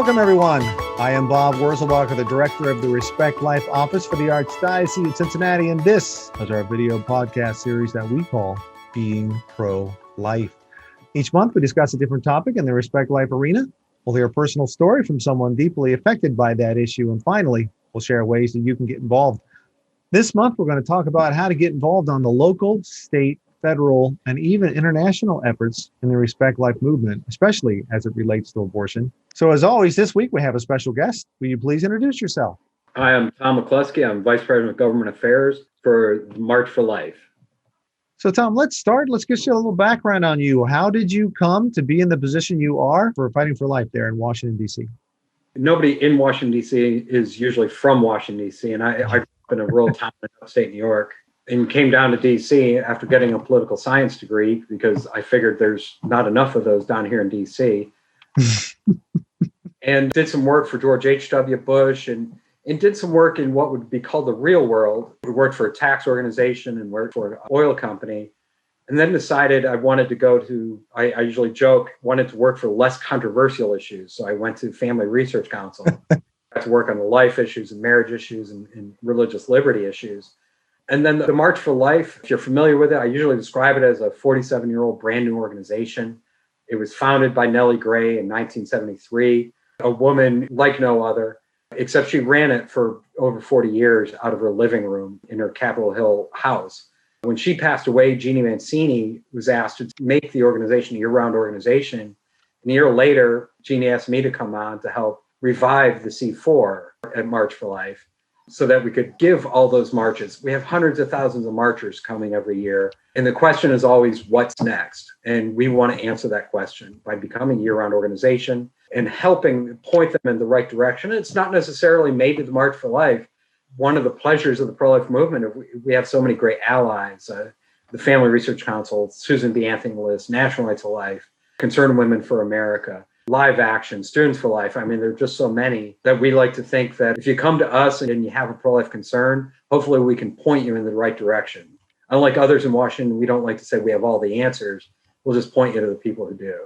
Welcome, everyone. I am Bob Wurzelbacher, the director of the Respect Life Office for the Archdiocese of Cincinnati, and this is our video podcast series that we call Being Pro-Life. Each month, we discuss a different topic in the Respect Life arena. We'll hear a personal story from someone deeply affected by that issue, and finally, we'll share ways that you can get involved. This month, we're going to talk about how to get involved on the local, state, federal, and even international efforts in the Respect Life movement, especially as it relates to abortion. So as always, this week we have a special guest. Will you please introduce yourself? Hi, I'm Tom McClusky. I'm Vice President of Government Affairs for March for Life. So Tom, let's start. Let's get you a little background on you. How did you come to be in the position you are for fighting for life there in Washington, D.C.? Nobody in Washington, D.C. is usually from Washington, D.C., and I grew up in a rural town in upstate New York and came down to D.C. after getting a political science degree because I figured there's not enough of those down here in D.C. and did some work for George H.W. Bush and did some work in what would be called the real world. We worked for a tax organization and worked for an oil company, and then decided I wanted to go to, I usually joke, wanted to work for less controversial issues. So I went to Family Research Council, got to work on the life issues and marriage issues and religious liberty issues. And then the March for Life, if you're familiar with it, I usually describe it as a 47-year-old brand new organization. It was founded by Nellie Gray in 1973, a woman like no other, except she ran it for over 40 years out of her living room in her Capitol Hill house. When she passed away, Jeannie Mancini was asked to make the organization a year-round organization. And a year later, Jeannie asked me to come on to help revive the C4 at March for Life so that we could give all those marches. We have hundreds of thousands of marchers coming every year. And the question is always, what's next? And we want to answer that question by becoming a year-round organization and helping point them in the right direction. It's not necessarily made to the March for Life. One of the pleasures of the pro-life movement, we have so many great allies, the Family Research Council, Susan B. Anthony List, National Right to Life, Concerned Women for America, Live Action, Students for Life. I mean, there are just so many that we like to think that if you come to us and you have a pro-life concern, hopefully we can point you in the right direction. Unlike others in Washington, we don't like to say we have all the answers. We'll just point you to the people who do.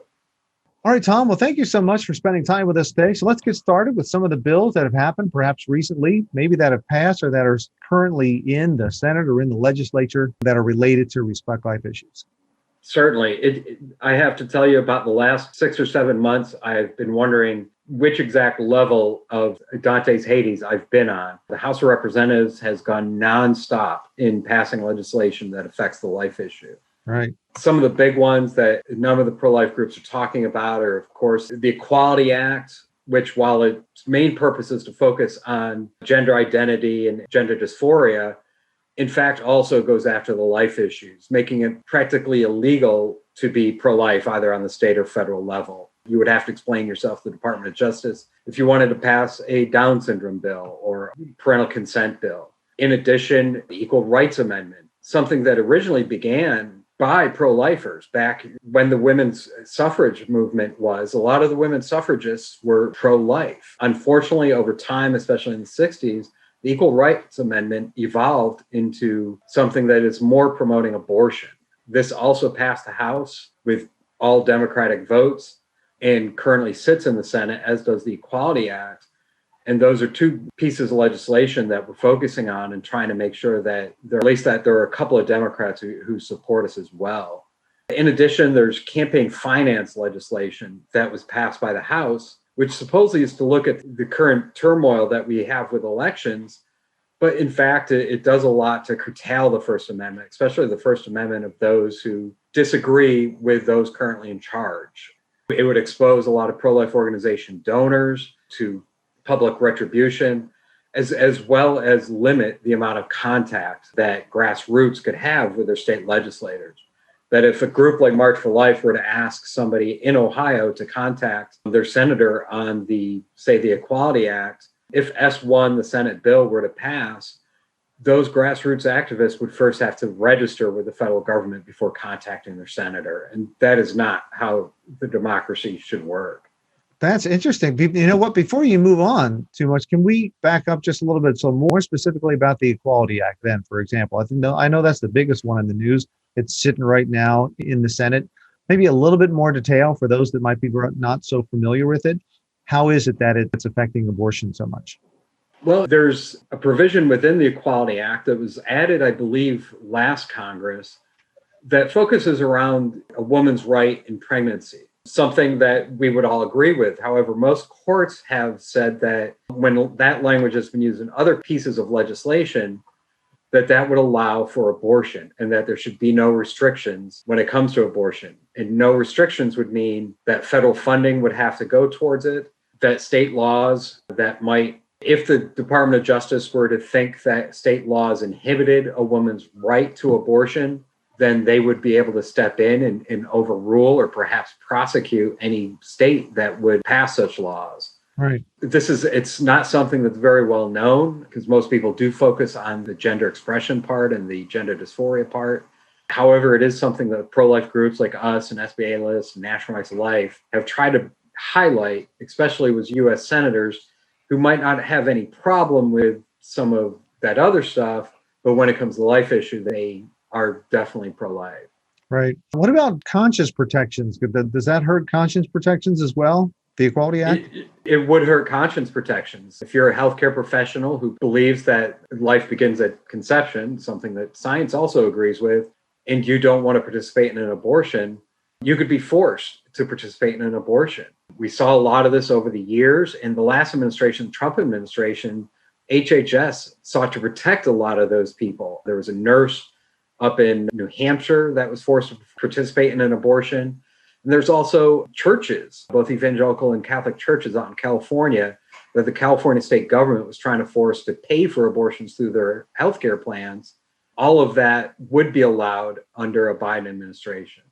All right, Tom. Well, thank you so much for spending time with us today. So let's get started with some of the bills that have happened, perhaps recently, maybe that have passed or that are currently in the Senate or in the legislature that are related to Respect Life issues. Certainly. I have to tell you about the last 6 or 7 months, I've been wondering which exact level of Dante's Hades I've been on. The House of Representatives has gone nonstop in passing legislation that affects the life issue. Right. Some of the big ones that none of the pro-life groups are talking about are, of course, the Equality Act, which, while its main purpose is to focus on gender identity and gender dysphoria, in fact, also goes after the life issues, making it practically illegal to be pro-life either on the state or federal level. You would have to explain yourself to the Department of Justice if you wanted to pass a Down syndrome bill or parental consent bill. In addition, the Equal Rights Amendment, something that originally began by pro-lifers back when the women's suffrage movement was. A lot of the women's suffragists were pro-life. Unfortunately, over time, especially in the 60s, the Equal Rights Amendment evolved into something that is more promoting abortion. This also passed the House with all Democratic votes and currently sits in the Senate, as does the Equality Act. And those are two pieces of legislation that we're focusing on and trying to make sure that there are a couple of Democrats who support us as well. In addition, there's campaign finance legislation that was passed by the House, which supposedly is to look at the current turmoil that we have with elections. But in fact, it does a lot to curtail the First Amendment, especially the First Amendment of those who disagree with those currently in charge. It would expose a lot of pro-life organization donors to public retribution, as well as limit the amount of contact that grassroots could have with their state legislators. That if a group like March for Life were to ask somebody in Ohio to contact their senator on the Equality Act, if S1, the Senate bill, were to pass, those grassroots activists would first have to register with the federal government before contacting their senator. And that is not how the democracy should work. That's interesting. You know what? Before you move on too much, can we back up just a little bit? So more specifically about the Equality Act then, for example. I know that's the biggest one in the news. It's sitting right now in the Senate. Maybe a little bit more detail for those that might be not so familiar with it. How is it that it's affecting abortion so much? Well, there's a provision within the Equality Act that was added, I believe, last Congress that focuses around a woman's right in pregnancy, something that we would all agree with. However, most courts have said that when that language has been used in other pieces of legislation, that would allow for abortion and that there should be no restrictions when it comes to abortion. And no restrictions would mean that federal funding would have to go towards it, that state laws that might, if the Department of Justice were to think that state laws inhibited a woman's right to abortion, then they would be able to step in and overrule or perhaps prosecute any state that would pass such laws. Right. It's not something that's very well known because most people do focus on the gender expression part and the gender dysphoria part. However, it is something that pro-life groups like us and SBA List and National Rights of Life have tried to highlight, especially with U.S. senators who might not have any problem with some of that other stuff, but when it comes to the life issue, they are definitely pro-life. Right. What about conscience protections? Does that hurt conscience protections as well? The Equality Act? It would hurt conscience protections. If you're a healthcare professional who believes that life begins at conception, something that science also agrees with, and you don't want to participate in an abortion, you could be forced to participate in an abortion. We saw a lot of this over the years. In the last administration, Trump administration, HHS sought to protect a lot of those people. There was a nurse up in New Hampshire that was forced to participate in an abortion. And there's also churches, both evangelical and Catholic churches out in California, that the California state government was trying to force to pay for abortions through their healthcare plans. All of that would be allowed under a Biden administration.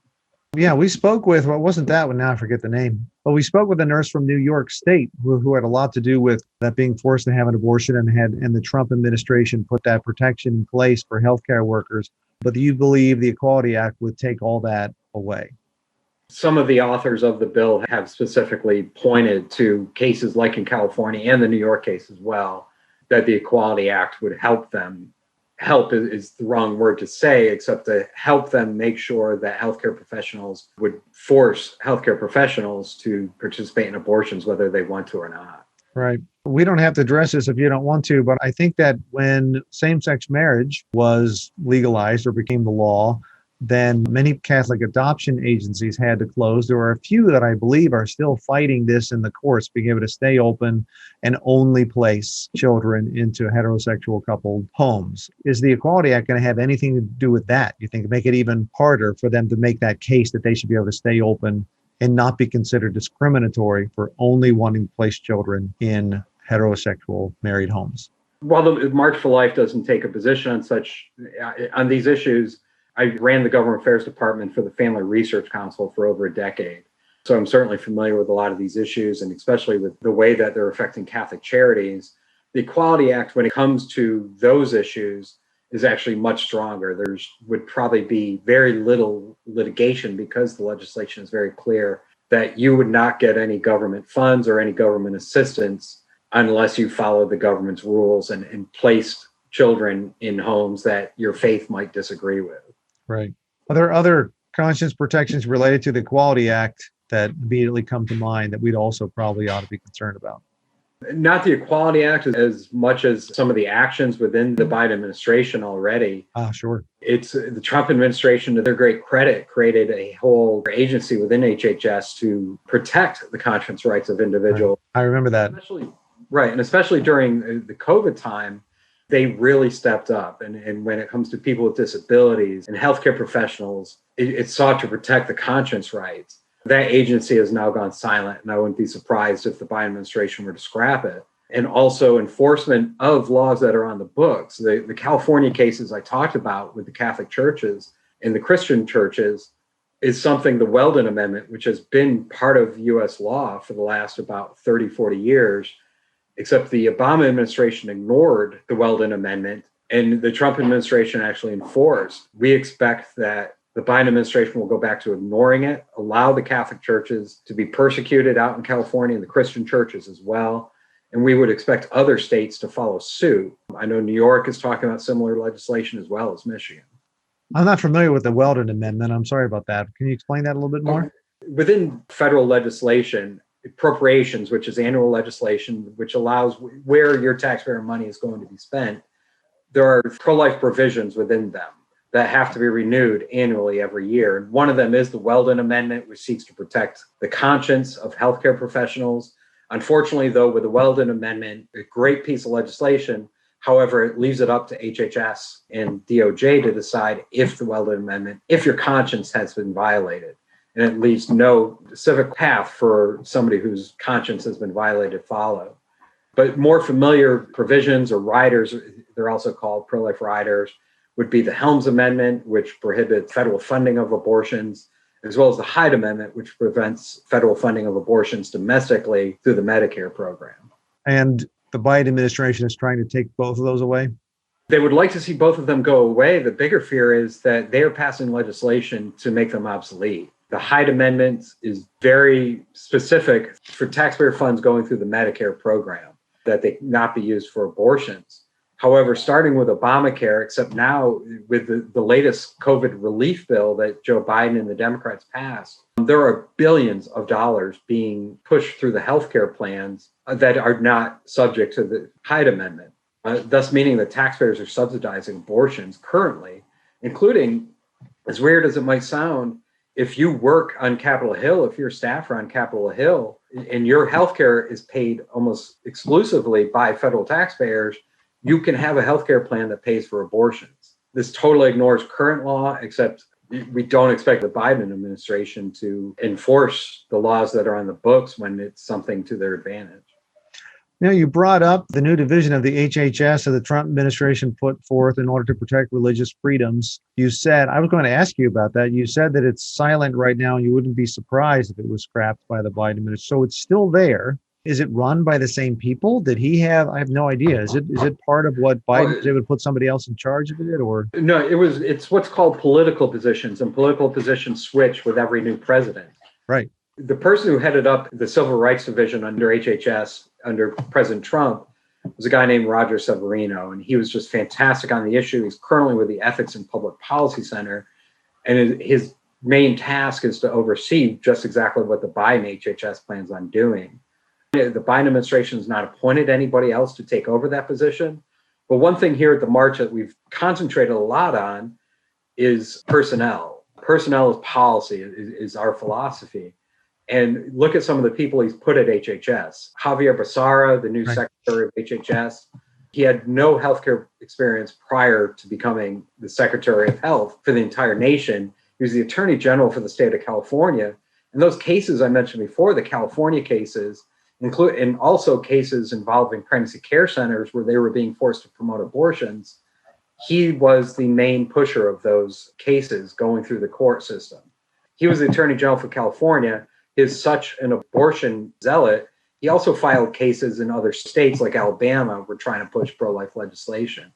Yeah, we spoke with, well, wasn't that one? Now I forget the name. But we spoke with a nurse from New York State who had a lot to do with that being forced to have an abortion and the Trump administration put that protection in place for healthcare workers. But do you believe the Equality Act would take all that away? Some of the authors of the bill have specifically pointed to cases like in California and the New York case as well, that the Equality Act would help them. Help is the wrong word to say, except to help them make sure that healthcare professionals would force healthcare professionals to participate in abortions, whether they want to or not. Right. We don't have to address this if you don't want to, but I think that when same-sex marriage was legalized or became the law, then many Catholic adoption agencies had to close. There are a few that I believe are still fighting this in the courts, being able to stay open and only place children into heterosexual coupled homes. Is the Equality Act going to have anything to do with that? You think make it even harder for them to make that case that they should be able to stay open and not be considered discriminatory for only wanting to place children in heterosexual married homes? While the March for Life doesn't take a position on these issues, I ran the Government Affairs Department for the Family Research Council for over a decade. So I'm certainly familiar with a lot of these issues, and especially with the way that they're affecting Catholic charities. The Equality Act, when it comes to those issues, is actually much stronger. There would probably be very little litigation because the legislation is very clear that you would not get any government funds or any government assistance unless you follow the government's rules and placed children in homes that your faith might disagree with. Right. Are there other conscience protections related to the Equality Act that immediately come to mind that we'd also probably ought to be concerned about? Not the Equality Act as much as some of the actions within the Biden administration already. Sure. It's the Trump administration, to their great credit, created a whole agency within HHS to protect the conscience rights of individuals. Right. I remember that. Especially during the COVID time, they really stepped up. And when it comes to people with disabilities and healthcare professionals, it sought to protect the conscience rights. That agency has now gone silent, and I wouldn't be surprised if the Biden administration were to scrap it. And also enforcement of laws that are on the books. The California cases I talked about with the Catholic churches and the Christian churches is something, the Weldon Amendment, which has been part of U.S. law for the last about 30, 40 years, except the Obama administration ignored the Weldon Amendment, and the Trump administration actually enforced. We expect that the Biden administration will go back to ignoring it, allow the Catholic churches to be persecuted out in California and the Christian churches as well. And we would expect other states to follow suit. I know New York is talking about similar legislation as well as Michigan. I'm not familiar with the Weldon Amendment. I'm sorry about that. Can you explain that a little bit more? Within federal legislation, appropriations, which is annual legislation, which allows where your taxpayer money is going to be spent. There are pro-life provisions within them that have to be renewed annually every year. And one of them is the Weldon Amendment, which seeks to protect the conscience of healthcare professionals. Unfortunately, though, with the Weldon Amendment, a great piece of legislation, however, it leaves it up to HHS and DOJ to decide if the Weldon Amendment, if your conscience has been violated. And it leaves no civic path for somebody whose conscience has been violated to follow. But more familiar provisions or riders, they're also called pro-life riders, would be the Helms Amendment, which prohibits federal funding of abortions, as well as the Hyde Amendment, which prevents federal funding of abortions domestically through the Medicare program. And the Biden administration is trying to take both of those away? They would like to see both of them go away. The bigger fear is that they are passing legislation to make them obsolete. The Hyde Amendment is very specific for taxpayer funds going through the Medicare program, that they not be used for abortions. However, starting with Obamacare, except now with the latest COVID relief bill that Joe Biden and the Democrats passed, there are billions of dollars being pushed through the healthcare plans that are not subject to the Hyde Amendment, thus meaning that taxpayers are subsidizing abortions currently, including, as weird as it might sound, if you work on Capitol Hill, if you're a staffer on Capitol Hill, and your healthcare is paid almost exclusively by federal taxpayers, you can have a healthcare plan that pays for abortions. This totally ignores current law, except we don't expect the Biden administration to enforce the laws that are on the books when it's something to their advantage. Now, you brought up the new division of the HHS that the Trump administration put forth in order to protect religious freedoms. You said, I was going to ask you about that. You said that it's silent right now and you wouldn't be surprised if it was scrapped by the Biden administration. So it's still there. Is it run by the same people? Did he have? I have no idea. Is it part of what Biden? They would put somebody else in charge of it, or no? It's what's called political positions, and political positions switch with every new president. Right. The person who headed up the Civil Rights Division under HHS under President Trump was a guy named Roger Severino, and he was just fantastic on the issue. He's currently with the Ethics and Public Policy Center, and his main task is to oversee just exactly what the Biden HHS plans on doing. The Biden administration has not appointed anybody else to take over that position. But one thing here at the March that we've concentrated a lot on is personnel. Personnel is policy, is our philosophy. And look at some of the people he's put at HHS. Javier Becerra, the new secretary of HHS, he had no healthcare experience prior to becoming the Secretary of Health for the entire nation. He was the Attorney General for the state of California. And those cases I mentioned before, the California cases, and also cases involving pregnancy care centers where they were being forced to promote abortions, he was the main pusher of those cases going through the court system. He was the Attorney General for California. He's such an abortion zealot. He also filed cases in other states like Alabama were trying to push pro-life legislation.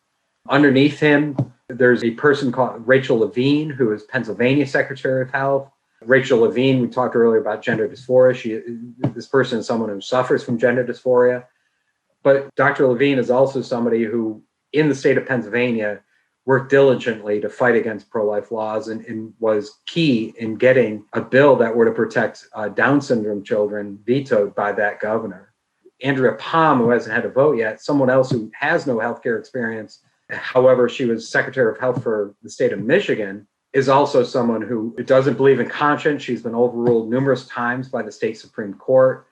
Underneath him, there's a person called Rachel Levine, who is Pennsylvania Secretary of Health. Rachel Levine, we talked earlier about gender dysphoria. This person is someone who suffers from gender dysphoria. But Dr. Levine is also somebody who, in the state of Pennsylvania, worked diligently to fight against pro-life laws and was key in getting a bill that were to protect Down syndrome children vetoed by that governor. Andrea Palm, who hasn't had a vote yet, someone else who has no healthcare experience, however, she was Secretary of Health for the state of Michigan, is also someone who doesn't believe in conscience. She's been overruled numerous times by the state Supreme Court.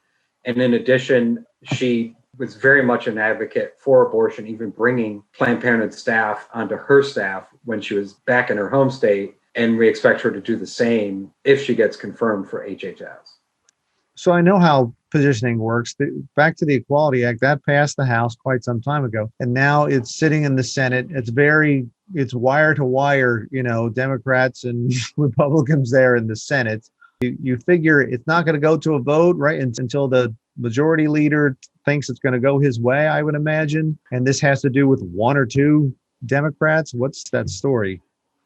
And in addition, she was very much an advocate for abortion, even bringing Planned Parenthood staff onto her staff when she was back in her home state. And we expect her to do the same if she gets confirmed for HHS. So I know how positioning works. Back to the Equality Act, that passed the House quite some time ago. And now it's sitting in the Senate. It's wire to wire, Democrats and Republicans there in the Senate. You figure it's not going to go to a vote, right, until the majority leader thinks it's going to go his way, I would imagine. And this has to do with one or two Democrats. What's that story?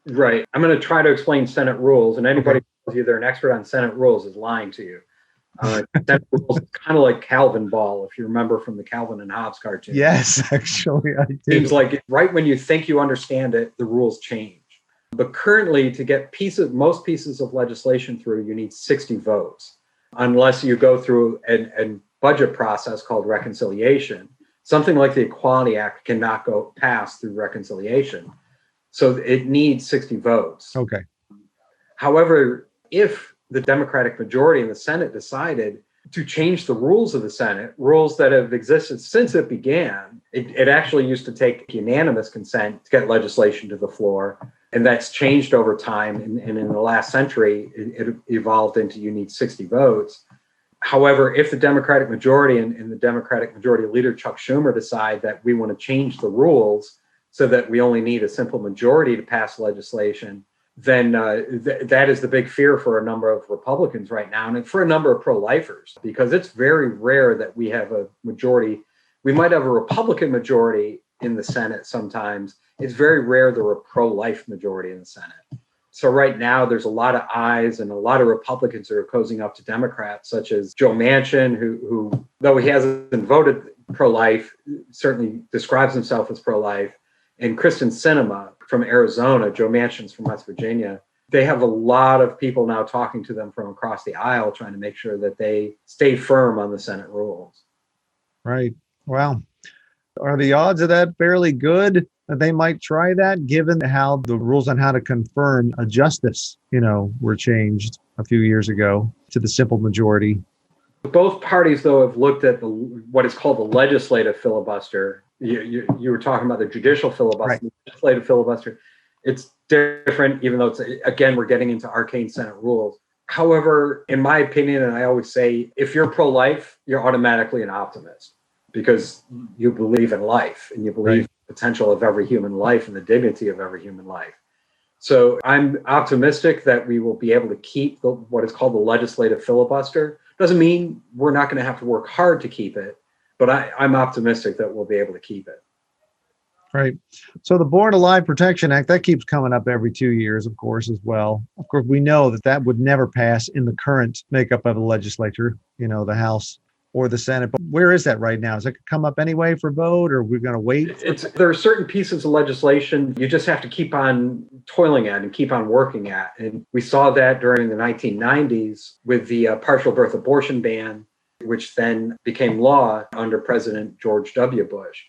Right. I'm going to try to explain Senate rules, and anybody who tells you they're an expert on Senate rules is lying to you. Senate rules is kind of like Calvin Ball, if you remember from the Calvin and Hobbes cartoon. Yes, actually, I do. Seems like right when you think you understand it, the rules change. But currently, to get most pieces of legislation through, you need 60 votes. unless you go through a budget process called reconciliation. Something like the Equality Act cannot go pass through reconciliation. So it needs 60 votes. Okay. However, if the Democratic majority in the Senate decided to change the rules of the Senate, rules that have existed since it began, it actually used to take unanimous consent to get legislation to the floor. And that's changed over time. And in the last century, it evolved into you need 60 votes. However, if the Democratic majority and the Democratic majority leader, Chuck Schumer, decide that we want to change the rules so that we only need a simple majority to pass legislation, then that is the big fear for a number of Republicans right now, and for a number of pro-lifers, because it's very rare that we have a majority. We might have a Republican majority in the Senate sometimes. It's very rare there are a pro-life majority in the Senate. So right now, there's a lot of ayes and a lot of Republicans that are cozying up to Democrats, such as Joe Manchin, who though he hasn't voted pro-life, certainly describes himself as pro-life, and Kristen Sinema from Arizona. Joe Manchin's from West Virginia. They have a lot of people now talking to them from across the aisle, trying to make sure that they stay firm on the Senate rules. Right. Well, are the odds of that fairly good that they might try that, given how the rules on how to confirm a justice, were changed a few years ago to the simple majority? Both parties, though, have looked at what is called the legislative filibuster. You were talking about the judicial filibuster, right. The legislative filibuster. It's different, even though again, we're getting into arcane Senate rules. However, in my opinion, and I always say, if you're pro-life, you're automatically an optimist because you believe in life and you believe in the potential of every human life and the dignity of every human life. So I'm optimistic that we will be able to keep what is called the legislative filibuster. Doesn't mean we're not going to have to work hard to keep it, but I'm optimistic that we'll be able to keep it. Right. So the Born Alive Protection Act, that keeps coming up every 2 years, of course, as well. Of course, we know that would never pass in the current makeup of the legislature, the House or the Senate. But where is that right now? Is it come up anyway for vote, or are we going to wait? There are certain pieces of legislation you just have to keep on toiling at and keep on working at. And we saw that during the 1990s with the partial birth abortion ban, which then became law under President George W. Bush.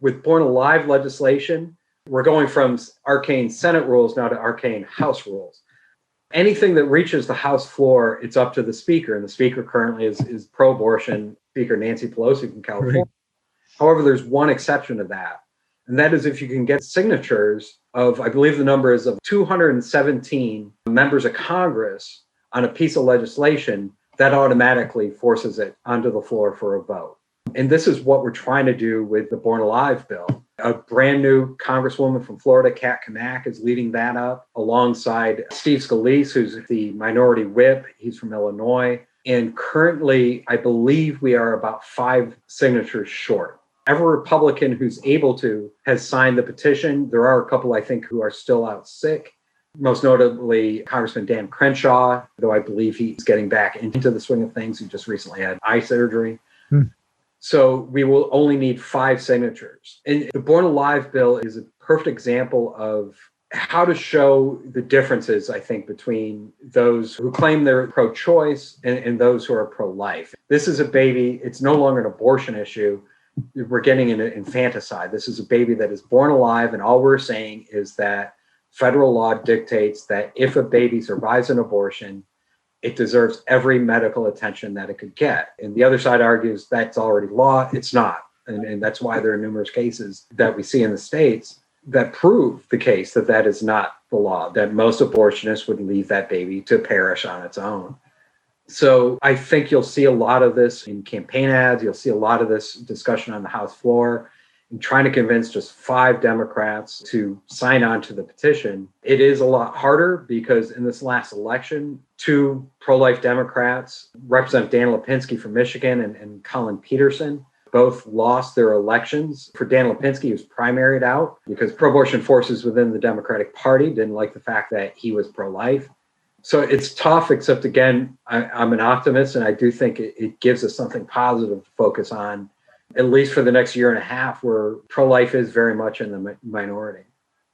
With Born Alive legislation, we're going from arcane Senate rules now to arcane House rules. Anything that reaches the House floor, it's up to the Speaker. And the Speaker currently is pro-abortion, Speaker Nancy Pelosi from California. Right. However, there's one exception to that. And that is if you can get signatures of, I believe the number is of 217 members of Congress on a piece of legislation, that automatically forces it onto the floor for a vote. And this is what we're trying to do with the Born Alive bill. A brand new Congresswoman from Florida, Kat Kamak, is leading that up alongside Steve Scalise, who's the minority whip. He's from Illinois. And currently, I believe we are about 5 signatures short. Every Republican who's able to has signed the petition. There are a couple, I think, who are still out sick. Most notably, Congressman Dan Crenshaw, though I believe he's getting back into the swing of things. He just recently had eye surgery. So we will only need 5 signatures. And the Born Alive bill is a perfect example of how to show the differences, I think, between those who claim they're pro-choice and those who are pro-life. This is a baby. It's no longer an abortion issue. We're getting into infanticide. This is a baby that is born alive. And all we're saying is that federal law dictates that if a baby survives an abortion, it deserves every medical attention that it could get. And the other side argues that's already law. It's not. And that's why there are numerous cases that we see in the states that prove the case that is not the law, that most abortionists would leave that baby to perish on its own. So I think you'll see a lot of this in campaign ads. You'll see a lot of this discussion on the House floor and trying to convince just 5 Democrats to sign on to the petition. It is a lot harder because in this last election, 2 pro-life Democrats, Representative Dan Lipinski from Michigan and Colin Peterson, both lost their elections. For Dan Lipinski, he was primaried out because pro-abortion forces within the Democratic Party didn't like the fact that he was pro-life. So it's tough, except again, I'm an optimist, and I do think it gives us something positive to focus on, at least for the next year and a half, where pro-life is very much in the minority.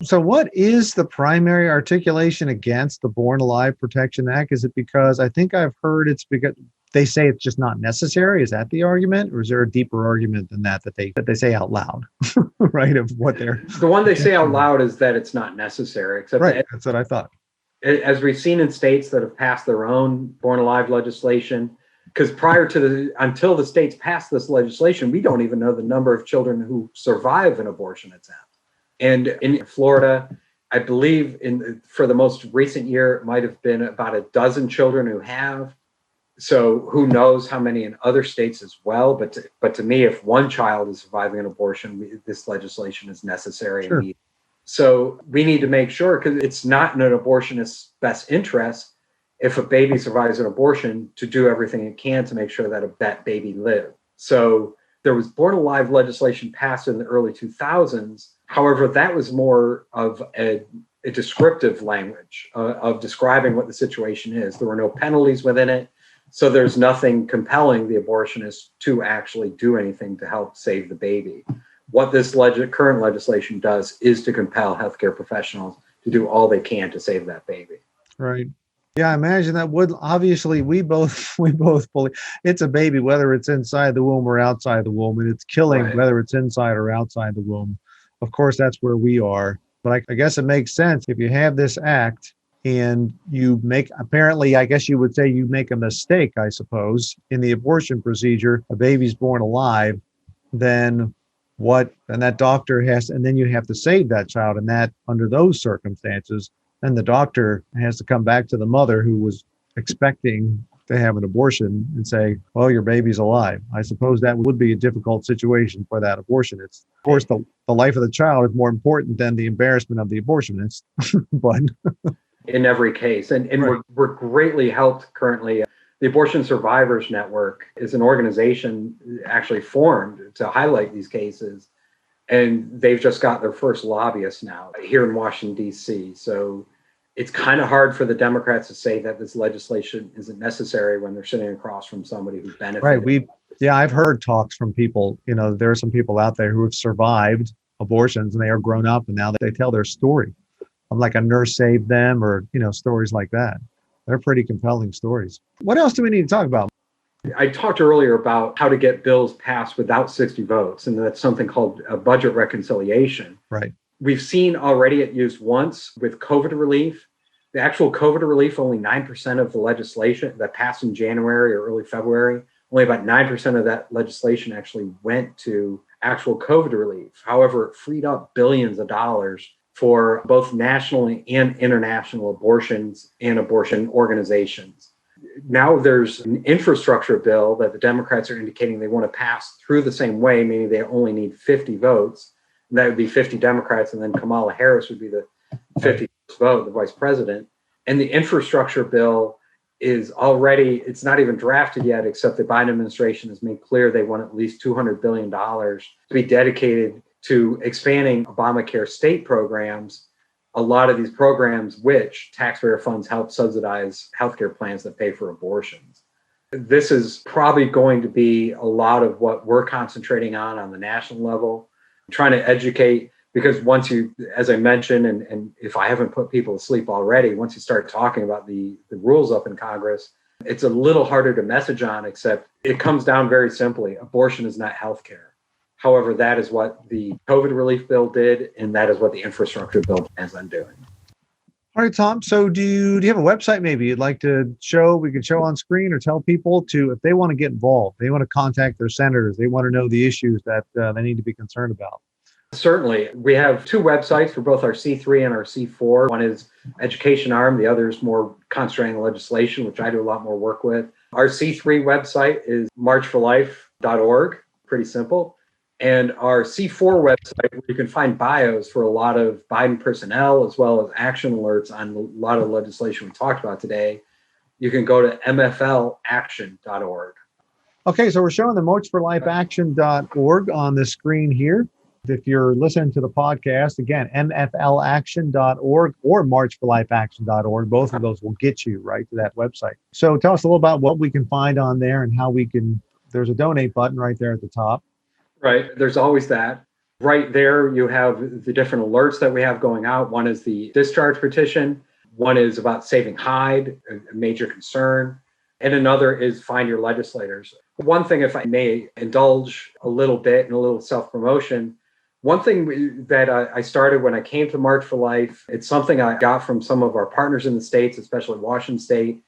So what is the primary articulation against the Born Alive Protection Act? Is it because I think I've heard it's because they say it's just not necessary. Is that the argument, or is there a deeper argument than that they say out loud, right? Of what they're The one they say out loud is that it's not necessary, except right. that, That's what I thought. as we've seen in states that have passed their own born alive legislation, because until the states pass this legislation, we don't even know the number of children who survive an abortion attempt. And in Florida, I believe for the most recent year, it might have been about a dozen children who have. So who knows how many in other states as well. But to me, if one child is surviving an abortion, this legislation is necessary. Sure. And needed. So we need to make sure, because it's not in an abortionist's best interest, if a baby survives an abortion, to do everything it can to make sure that that baby lives. So there was born alive legislation passed in the early 2000s. However, that was more of a descriptive language of describing what the situation is. There were no penalties within it. So there's nothing compelling the abortionist to actually do anything to help save the baby. What this current legislation does is to compel healthcare professionals to do all they can to save that baby. Right. Yeah, I imagine that would obviously we both believe it's a baby, whether it's inside the womb or outside the womb, and it's killing Right. whether it's inside or outside the womb. Of course, that's where we are. But I guess it makes sense if you have this act and you apparently, I guess you would say you make a mistake, I suppose, in the abortion procedure, a baby's born alive, then that doctor and then you have to save that child, and that under those circumstances, then the doctor has to come back to the mother who was expecting to have an abortion and say, well, your baby's alive. I suppose that would be a difficult situation for that abortionist. Of course, the life of the child is more important than the embarrassment of the abortionist. But in every case. And right. we're greatly helped currently. The Abortion Survivors Network is an organization actually formed to highlight these cases. And they've just got their first lobbyist now here in Washington, D.C. So it's kind of hard for the Democrats to say that this legislation isn't necessary when they're sitting across from somebody who benefited. Right. I've heard talks from people, there are some people out there who have survived abortions and they are grown up and now they tell their story of like a nurse saved them or, stories like that. They're pretty compelling stories. What else do we need to talk about? I talked earlier about how to get bills passed without 60 votes, and that's something called a budget reconciliation. Right. We've seen already it used once with COVID relief. The actual COVID relief, only 9% of the legislation that passed in January or early February, only about 9% of that legislation actually went to actual COVID relief. However, it freed up billions of dollars for both national and international abortions and abortion organizations. Now there's an infrastructure bill that the Democrats are indicating they want to pass through the same way, meaning they only need 50 votes. And that would be 50 Democrats, and then Kamala Harris would be the 50th vote, the vice president. And the infrastructure bill is already, it's not even drafted yet, except the Biden administration has made clear they want at least $200 billion to be dedicated to expanding Obamacare state programs. A lot of these programs, which taxpayer funds help subsidize healthcare plans that pay for abortions. This is probably going to be a lot of what we're concentrating on the national level, trying to educate, because once you, as I mentioned, and if I haven't put people to sleep already, once you start talking about the rules up in Congress, it's a little harder to message on, except it comes down very simply. Abortion is not healthcare. However, that is what the COVID relief bill did, and that is what the infrastructure bill plans on doing. All right, Tom. So do you have a website maybe you'd like to show, we could show on screen, or tell people to, if they want to get involved, they want to contact their senators, they want to know the issues that they need to be concerned about? Certainly. We have two websites for both our C3 and our C4. One is education arm. The other is more concentrating on legislation, which I do a lot more work with. Our C3 website is marchforlife.org. Pretty simple. And our C4 website, where you can find bios for a lot of Biden personnel, as well as action alerts on a lot of legislation we talked about today, you can go to mflaction.org. Okay, so we're showing the marchforlifeaction.org on the screen here. If you're listening to the podcast, again, mflaction.org or marchforlifeaction.org, both of those will get you right to that website. So tell us a little about what we can find on there and how we can, there's a donate button right there at the top. Right. There's always that. Right there, you have the different alerts that we have going out. One is the discharge petition. One is about saving Hyde, a major concern. And another is find your legislators. One thing, if I may indulge a little bit in a little self-promotion, one thing that I started when I came to March for Life, it's something I got from some of our partners in the states, especially Washington State,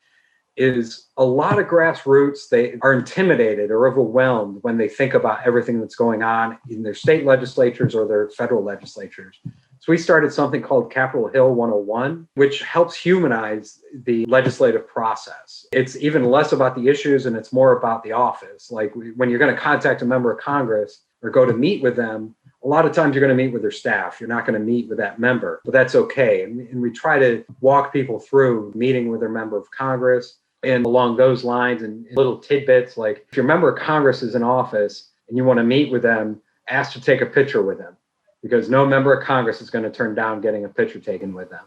is a lot of grassroots, they are intimidated or overwhelmed when they think about everything that's going on in their state legislatures or their federal legislatures. So we started something called Capitol Hill 101, which helps humanize the legislative process. It's even less about the issues and it's more about the office. Like when you're going to contact a member of Congress or go to meet with them, a lot of times you're going to meet with their staff. You're not going to meet with that member, but that's okay. And we try to walk people through meeting with their member of Congress and along those lines and little tidbits. Like if your member of Congress is in office and you want to meet with them, ask to take a picture with them, because no member of Congress is going to turn down getting a picture taken with them.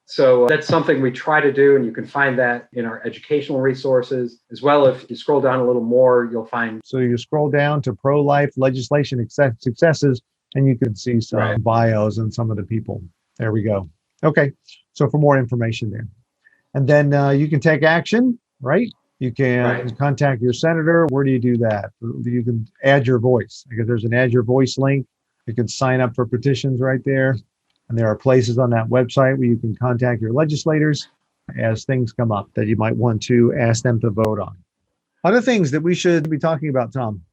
So that's something we try to do, and you can find that in our educational resources as well. If you scroll down a little more, you'll find. So you scroll down to pro-life legislation successes, and you can see some bios and some of the people. There we go. Okay. So for more information there. And then you can take action, right? You can contact your senator. Where do you do that? You can add your voice. Because there's an add your voice link. You can sign up for petitions right there. And there are places on that website where you can contact your legislators as things come up that you might want to ask them to vote on. Other things that we should be talking about, Tom.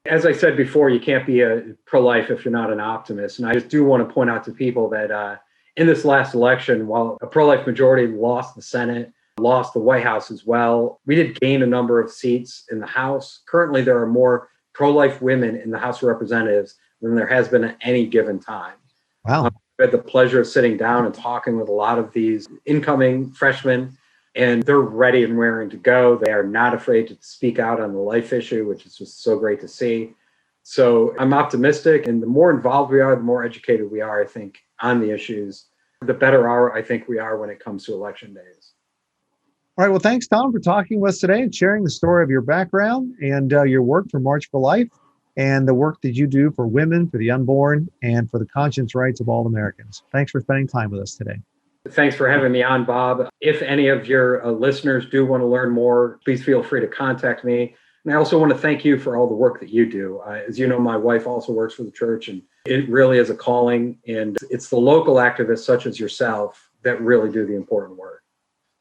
As I said before, you can't be a pro-life if you're not an optimist. And I just do want to point out to people that in this last election, while a pro-life majority lost the Senate, lost the White House as well, we did gain a number of seats in the House. Currently, there are more pro-life women in the House of Representatives than there has been at any given time. Wow. I've had the pleasure of sitting down and talking with a lot of these incoming freshmen, and they're ready and raring to go. They are not afraid to speak out on the life issue, which is just so great to see. So I'm optimistic, and the more involved we are, the more educated we are, I think, on the issues, the better I think we are when it comes to election days. All right. Well, thanks, Tom, for talking with us today and sharing the story of your background and your work for March for Life and the work that you do for women, for the unborn, and for the conscience rights of all Americans. Thanks for spending time with us today. Thanks for having me on, Bob. If any of your listeners do want to learn more, please feel free to contact me. And I also want to thank you for all the work that you do. As you know, my wife also works for the church, and it really is a calling. And it's the local activists such as yourself that really do the important work.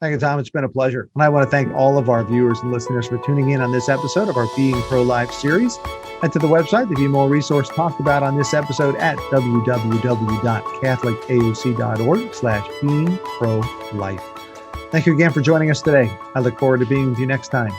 Thank you, Tom. It's been a pleasure. And I want to thank all of our viewers and listeners for tuning in on this episode of our Being Pro-Life series. Head to the website to view more resources talked about on this episode at www.catholicaoc.org/beingprolife. Thank you again for joining us today. I look forward to being with you next time.